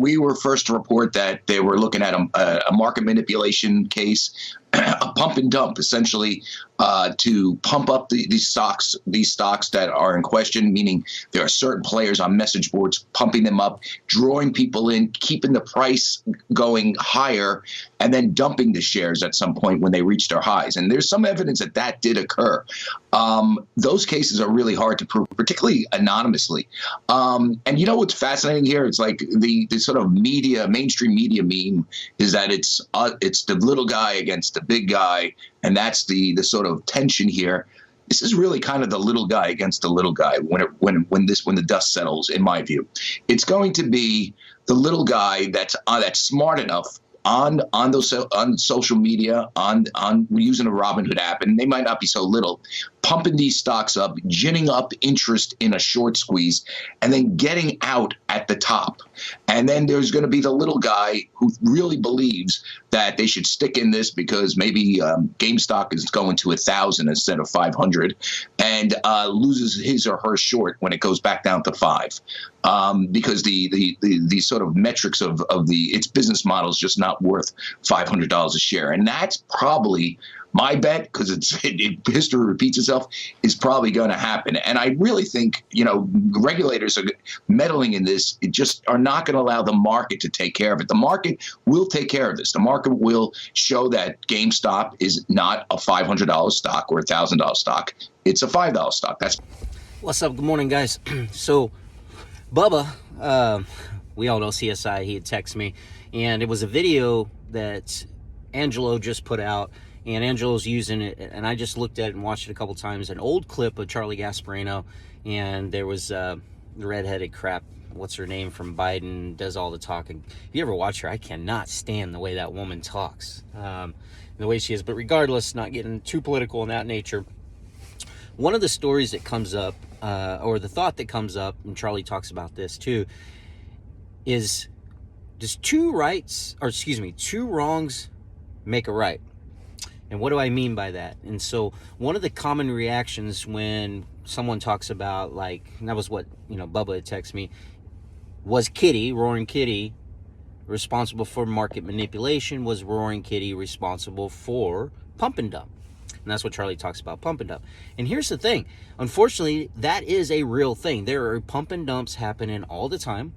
We were first to report that they were looking at a market manipulation case, a pump and dump, essentially, to pump up these stocks that are in question, meaning there are certain players on message boards pumping them up, drawing people in, keeping the price going higher, and then dumping the shares at some point when they reach their highs. And there's some evidence that that did occur. Those cases are really hard to prove, particularly anonymously. And you know what's fascinating here? It's like the sort of mainstream media meme is that it's the little guy against the big guy, and that's the sort of tension here. This is really kind of the little guy against the little guy when the dust settles. In my view, it's going to be the little guy that's smart enough on social media, on using a Robinhood app, and they might not be so little, pumping these stocks up, ginning up interest in a short squeeze, and then getting out at the top. And then there's going to be the little guy who really believes that they should stick in this because maybe GameStop is going to 1,000 instead of 500, and loses his or her short when it goes back down to 5, because the sort of metrics of its business model is just not worth $500 a share. And that's probably my bet, because history repeats itself, is probably going to happen. And I really think, regulators are meddling in this. It just are not going to allow the market to take care of it. The market will take care of this. The market will show that GameStop is not a $500 stock or a $1,000 stock. It's a $5 stock. What's up? Good morning, guys. So, Bubba, we all know CSI. He had texted me, and it was a video that Angelo just put out. And Angelo's using it, and I just looked at it and watched it a couple times. An old clip of Charlie Gasparino, and there was the redheaded crap. What's her name from Biden? Does all the talking. If you ever watch her, I cannot stand the way that woman talks, the way she is. But regardless, not getting too political in that nature. One of the stories that comes up, or the thought that comes up, and Charlie talks about this too, is does two wrongs make a right? And what do I mean by that? And so one of the common reactions when someone talks about, like, and that was what, Bubba had texted me, was Roaring Kitty, responsible for market manipulation? Was Roaring Kitty responsible for pump and dump? And that's what Charlie talks about, pump and dump. And here's the thing. Unfortunately, that is a real thing. There are pump and dumps happening all the time.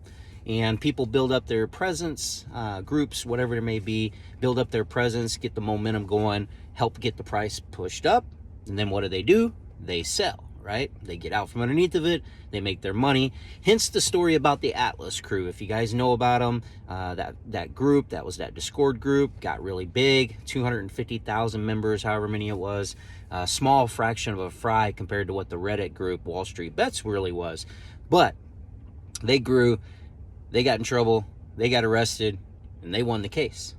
And people build up their presence, groups, whatever it may be, build up their presence, get the momentum going, help get the price pushed up. And then what do? They sell, right? They get out from underneath of it. They make their money. Hence the story about the Atlas crew. If you guys know about them, that group, that was that Discord group, got really big, 250,000 members, however many it was. A small fraction of a fry compared to what the Reddit group, Wall Street Bets, really was. But they grew. They got in trouble, they got arrested, and they won the case.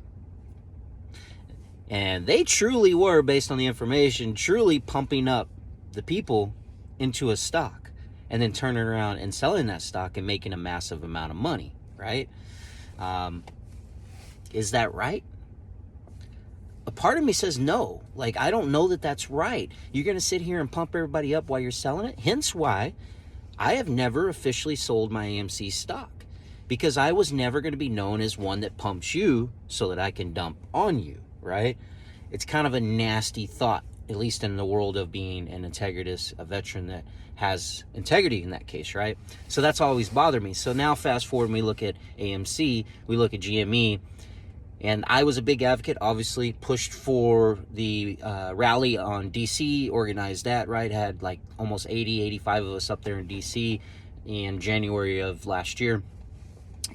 And they truly were, based on the information, truly pumping up the people into a stock and then turning around and selling that stock and making a massive amount of money, right? Is that right? A part of me says no. Like, I don't know that that's right. You're going to sit here and pump everybody up while you're selling it? Hence why I have never officially sold my AMC stock. Because I was never going to be known as one that pumps you so that I can dump on you, right? It's kind of a nasty thought, at least in the world of being an integritous, a veteran that has integrity in that case, right? So that's always bothered me. So now fast forward, we look at AMC, we look at GME, and I was a big advocate, obviously pushed for the rally on DC, organized that, right? Had like almost 80, 85 of us up there in DC in January of last year.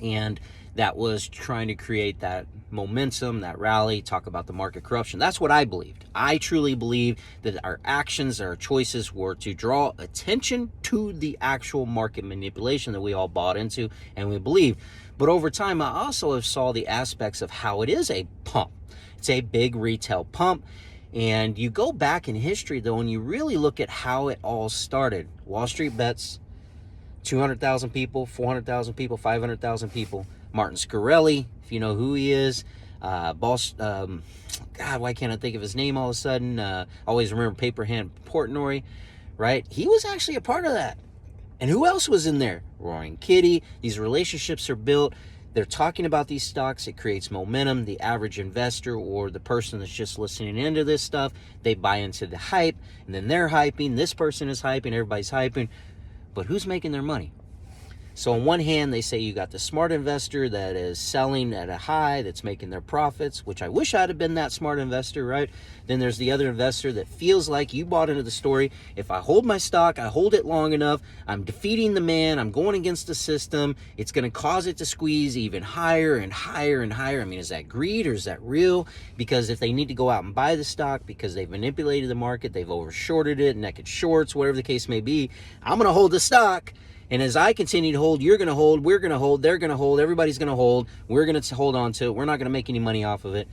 And that was trying to create that momentum, that rally, talk about the market corruption. That's what I believed. I truly believe that our actions, our choices were to draw attention to the actual market manipulation that we all bought into and we believe. But over time, I also saw the aspects of how it is a pump. It's a big retail pump. And you go back in history, though, and you really look at how it all started. Wall Street Bets, 200,000 people, 400,000 people, 500,000 people. Martin Scarelli, if you know who he is. God, why can't I think of his name all of a sudden? Always remember Paperhand Portnoy, right? He was actually a part of that. And who else was in there? Roaring Kitty. These relationships are built. they're talking about these stocks. It creates momentum. The average investor or the person that's just listening into this stuff, they buy into the hype, and then they're hyping. This person is hyping. Everybody's hyping. But who's making their money? So on one hand, they say you got the smart investor that is selling at a high, that's making their profits, which I wish I'd have been that smart investor, right? Then there's the other investor that feels like you bought into the story. If I hold my stock, I hold it long enough, I'm defeating the man, I'm going against the system, it's going to cause it to squeeze even higher and higher and higher. I mean, is that greed or is that real? Because if they need to go out and buy the stock because they've manipulated the market, they've overshorted it, naked shorts, whatever the case may be, I'm going to hold the stock. And as I continue to hold, you're going to hold, we're going to hold, they're going to hold, everybody's going to hold, we're going to hold on to it, we're not going to make any money off of it.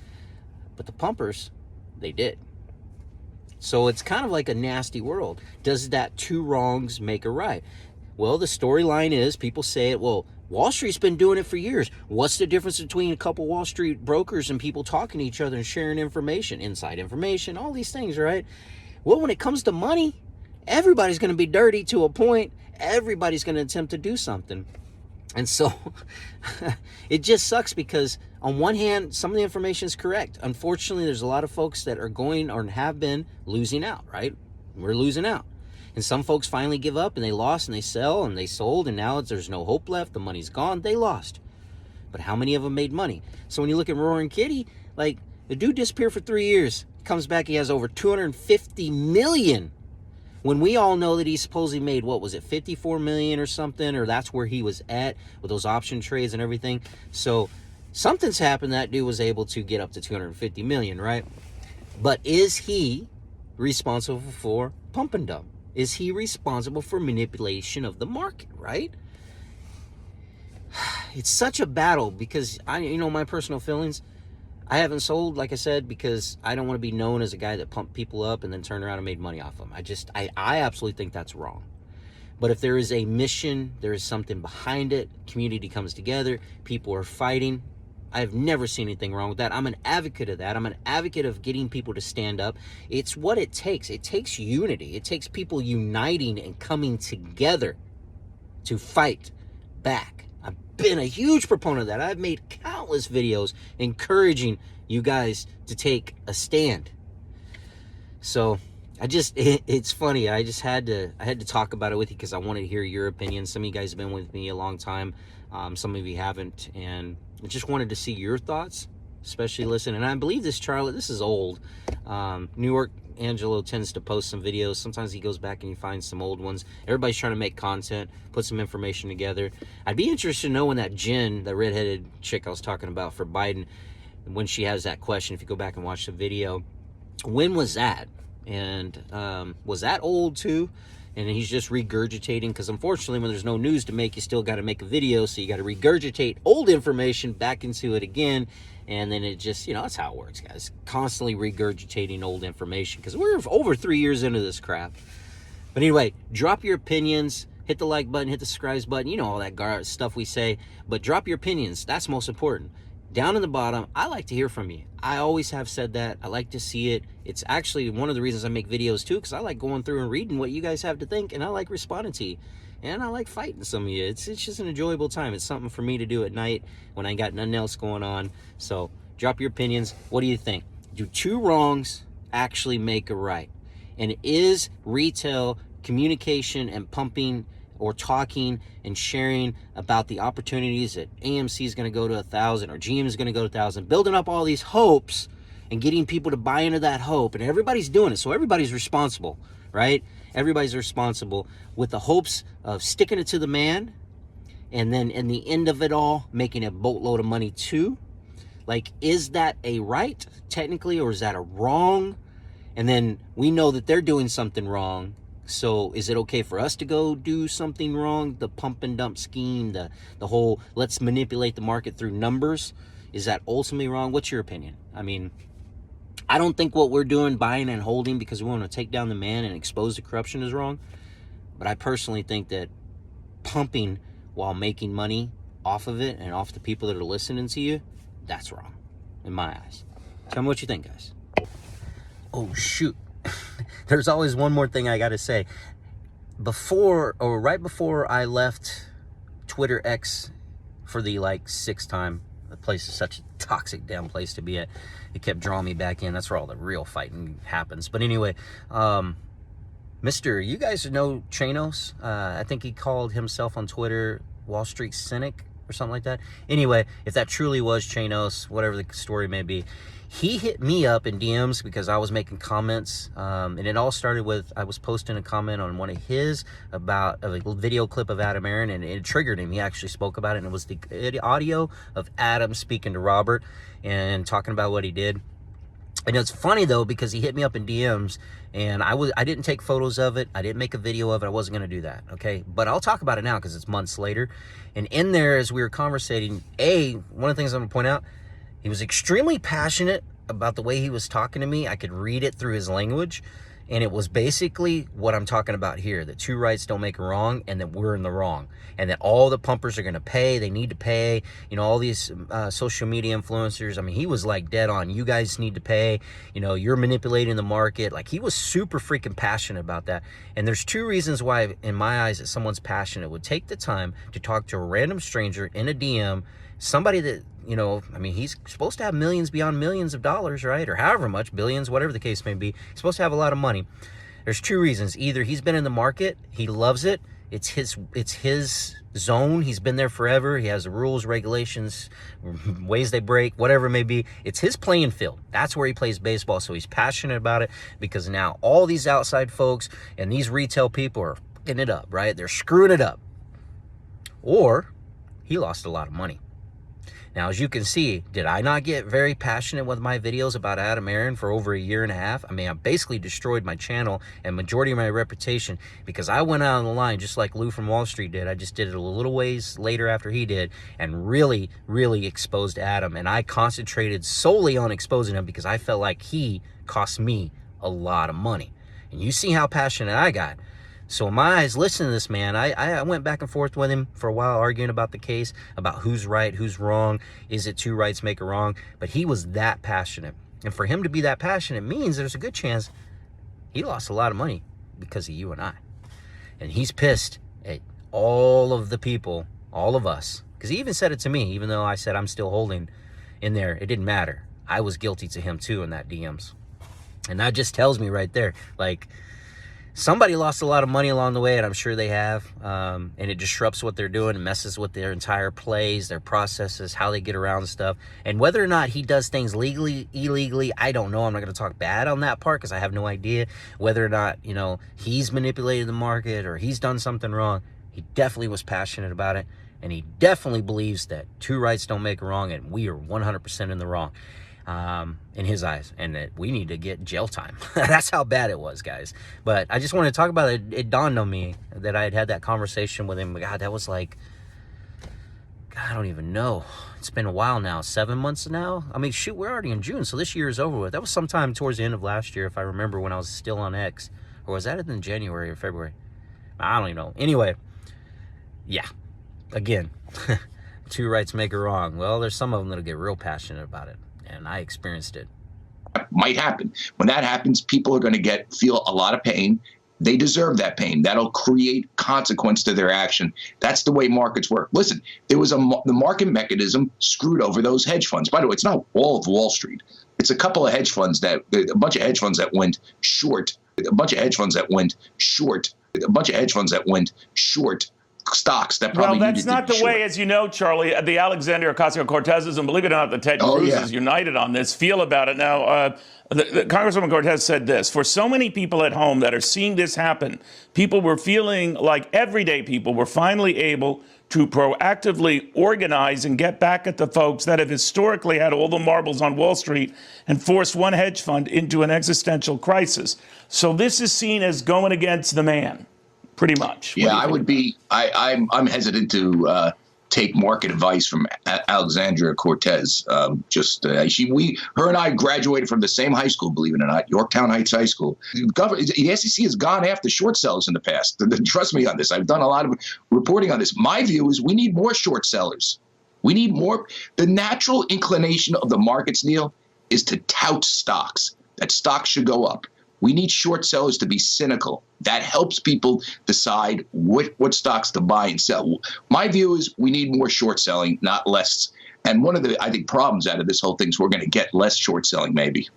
But the pumpers, they did. So it's kind of like a nasty world. Does that two wrongs make a right? Well, the storyline is, people say it, well, Wall Street's been doing it for years. What's the difference between a couple Wall Street brokers and people talking to each other and sharing information, inside information, all these things, right? Well, when it comes to money, everybody's going to be dirty to a point. Everybody's going to attempt to do something. And so it just sucks because on one hand, some of the information is correct. Unfortunately, there's a lot of folks that are going or have been losing out, right? We're losing out. And some folks finally give up and they lost and they sell and they sold and now there's no hope left. The money's gone. They lost. But how many of them made money? So when you look at Roaring Kitty, like the dude disappeared for 3 years. Comes back, he has over 250 million. When we all know that he supposedly made, what was it, 54 million or something, or that's where he was at with those option trades and everything. So something's happened. That dude was able to get up to 250 million, right? But is he responsible for pump and dump? Is he responsible for manipulation of the market, right? It's such a battle because my personal feelings, I haven't sold, like I said, because I don't want to be known as a guy that pumped people up and then turned around and made money off them. I absolutely think that's wrong. But if there is a mission, there is something behind it, community comes together, people are fighting, I've never seen anything wrong with that. I'm an advocate of that. I'm an advocate of getting people to stand up. It's what it takes. It takes unity. It takes people uniting and coming together to fight back. I've been a huge proponent of that. I've made countless videos encouraging you guys to take a stand. So it's funny. I had to talk about it with you because I wanted to hear your opinion. Some of you guys have been with me a long time. Some of you haven't, and I just wanted to see your thoughts, especially listen. And I believe this is old. New York Angelo tends to post some videos. Sometimes he goes back and he finds some old ones. Everybody's trying to make content, put some information together. I'd be interested to know when that Jen, the redheaded chick I was talking about for Biden, when she has that question, if you go back and watch the video, when was that? And was that old too? And he's just regurgitating, because unfortunately when there's no news to make, you still got to make a video, so you got to regurgitate old information back into it again. And then it just, that's how it works, guys. Constantly regurgitating old information because we're over 3 years into this crap. But anyway, drop your opinions. Hit the like button, hit the subscribe button. All that stuff we say. But drop your opinions. That's most important. Down in the bottom, I like to hear from you. I always have said that. I like to see it. It's actually one of the reasons I make videos too, because I like going through and reading what you guys have to think, and I like responding to you. And I like fighting some of you. It's just an enjoyable time. It's something for me to do at night when I ain't got nothing else going on. So drop your opinions. What do you think? Do two wrongs actually make a right? And is retail communication and pumping or talking and sharing about the opportunities that AMC is going to go to 1,000 or GM is going to go to 1,000, building up all these hopes and getting people to buy into that hope, and everybody's doing it, so everybody's responsible, right? Everybody's responsible with the hopes of sticking it to the man, and then in the end of it all, making a boatload of money too. Like, is that a right technically, or is that a wrong? And then we know that they're doing something wrong. So is it okay for us to go do something wrong? The pump and dump scheme, the whole let's manipulate the market through numbers, is that ultimately wrong? What's your opinion? I mean, I don't think what we're doing, buying and holding because we want to take down the man and expose the corruption, is wrong. But I personally think that pumping while making money off of it and off the people that are listening to you, that's wrong in my eyes. Tell me what you think, guys. Oh, shoot. There's always one more thing I got to say. Right before I left Twitter X for the like 6th time. The place is such a toxic damn place to be at. It kept drawing me back in. That's where all the real fighting happens. But anyway, Mr. You guys know Chanos? I think he called himself on Twitter Wall Street Cynic or something like that. Anyway, if that truly was Chanos, whatever the story may be, he hit me up in DMs because I was making comments, and it all started with I was posting a comment on one of his about a video clip of Adam Aaron, and it triggered him. He actually spoke about it, and it was the audio of Adam speaking to Robert and talking about what he did. And it's funny though, because he hit me up in DMs, and I didn't take photos of it. I didn't make a video of it. I wasn't going to do that. Okay. But I'll talk about it now because it's months later. And in there, as we were conversating, one of the things I'm going to point out, he was extremely passionate about the way he was talking to me. I could read it through his language. And it was basically what I'm talking about here, that two rights don't make a wrong, and that we're in the wrong, and that all the pumpers are going to pay. They need to pay. You know, all these social media influencers. I mean, he was like dead on. You guys need to pay. You know, you're manipulating the market. Like, he was super freaking passionate about that. And there's 2 reasons why, in my eyes, that someone's passionate would take the time to talk to a random stranger in a DM, somebody that, you know, I mean, he's supposed to have millions beyond millions of dollars, right? Or however much, billions, whatever the case may be. He's supposed to have a lot of money. There's 2 reasons. Either he's been in the market, he loves it, it's his zone, he's been there forever, he has the rules, regulations, ways they break, whatever it may be. It's his playing field. That's where he plays baseball, so he's passionate about it, because now all these outside folks and these retail people are fucking it up, right? They're screwing it up. Or he lost a lot of money. Now, as you can see, did I not get very passionate with my videos about Adam Aaron for over a year and a half? I mean, I basically destroyed my channel and majority of my reputation because I went out on the line just like Lou from Wall Street did. I just did it a little ways later after he did and really, really exposed Adam. And I concentrated solely on exposing him because I felt like he cost me a lot of money. And you see how passionate I got. So in my eyes, listen to this man. I went back and forth with him for a while, arguing about the case, about who's right, who's wrong. Is it 2 rights make a wrong? But he was that passionate. And for him to be that passionate means there's a good chance he lost a lot of money because of you and I. And he's pissed at all of the people, all of us. Because he even said it to me, even though I said I'm still holding in there. It didn't matter. I was guilty to him too in that DMs. And that just tells me right there, like, somebody lost a lot of money along the way, and I'm sure they have, and it disrupts what they're doing and messes with their entire plays, their processes, how they get around stuff. And whether or not he does things legally, illegally, I don't know. I'm not going to talk bad on that part because I have no idea whether or not, you know, he's manipulated the market or he's done something wrong. He definitely was passionate about it, and he definitely believes that 2 rights don't make a wrong, and we are 100% in the wrong. In his eyes, and that we need to get jail time. That's how bad it was, guys. But I just wanted to talk about it. It dawned on me that I had that conversation with him. God, that was like, God, I don't even know. It's been a while now. 7 months now? I mean, shoot, we're already in June, so this year is over with. That was sometime towards the end of last year, if I remember, when I was still on X. Or was that in January or February? I don't even know. Anyway, yeah. Again, 2 rights make a wrong. Well, there's some of them that'll get real passionate about it. And I experienced it. Might happen. When that happens, people are going to feel a lot of pain. They deserve that pain. That'll create consequence to their action. That's the way markets work. Listen, there was the market mechanism screwed over those hedge funds. By the way, it's not all of Wall Street. It's a couple of hedge funds a bunch of hedge funds that went short, a bunch of hedge funds that went short, a bunch of hedge funds that went short stocks that probably well, that's not the way, as you know, Charlie, the Alexandria Ocasio-Cortezes, and believe it or not, the Ted Cruz is united on this, feel about it. Now, the Congresswoman Cortez said this: for so many people at home that are seeing this happen, people were feeling like everyday people were finally able to proactively organize and get back at the folks that have historically had all the marbles on Wall Street and forced one hedge fund into an existential crisis. So this is seen as going against the man. Pretty much. Yeah, I would be. I'm hesitant to take market advice from Alexandria Cortez. Her and I graduated from the same high school, believe it or not, Yorktown Heights High School. The SEC has gone after short sellers in the past. Trust me on this. I've done a lot of reporting on this. My view is we need more short sellers. We need more. The natural inclination of the markets, Neil, is to tout stocks. That stocks should go up. We need short sellers to be cynical. That helps people decide what stocks to buy and sell. My view is we need more short selling, not less. And one of the, I think, problems out of this whole thing is we're going to get less short selling, maybe.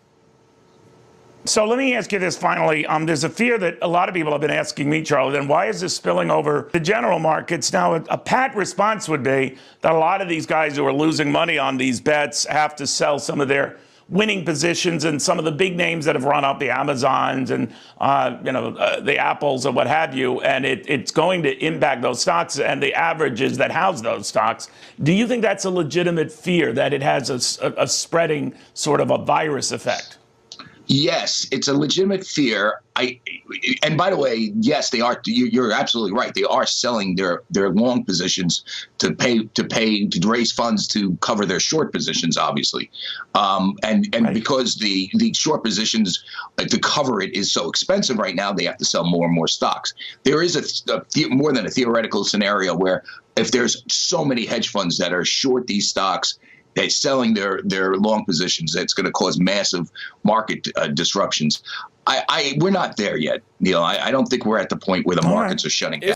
So let me ask you this finally. There's a fear that a lot of people have been asking me, Charlie, then why is this spilling over the general markets? Now, a pat response would be that a lot of these guys who are losing money on these bets have to sell some of their winning positions, and some of the big names that have run up, the Amazons and the Apples and what have you, and it's going to impact those stocks and the averages that house those stocks. Do you think that's a legitimate fear, that it has a spreading sort of a virus effect? Yes, it's a legitimate fear. And by the way, yes, they are. You're absolutely right. They are selling their long positions to raise funds to cover their short positions, obviously. And right. Because the short positions to cover it is so expensive right now, they have to sell more and more stocks. There is more than a theoretical scenario where if there's so many hedge funds that are short these stocks, they're selling their long positions, that's going to cause massive market disruptions. We're not there yet, Neil. I don't think we're at the point where the markets are shutting down.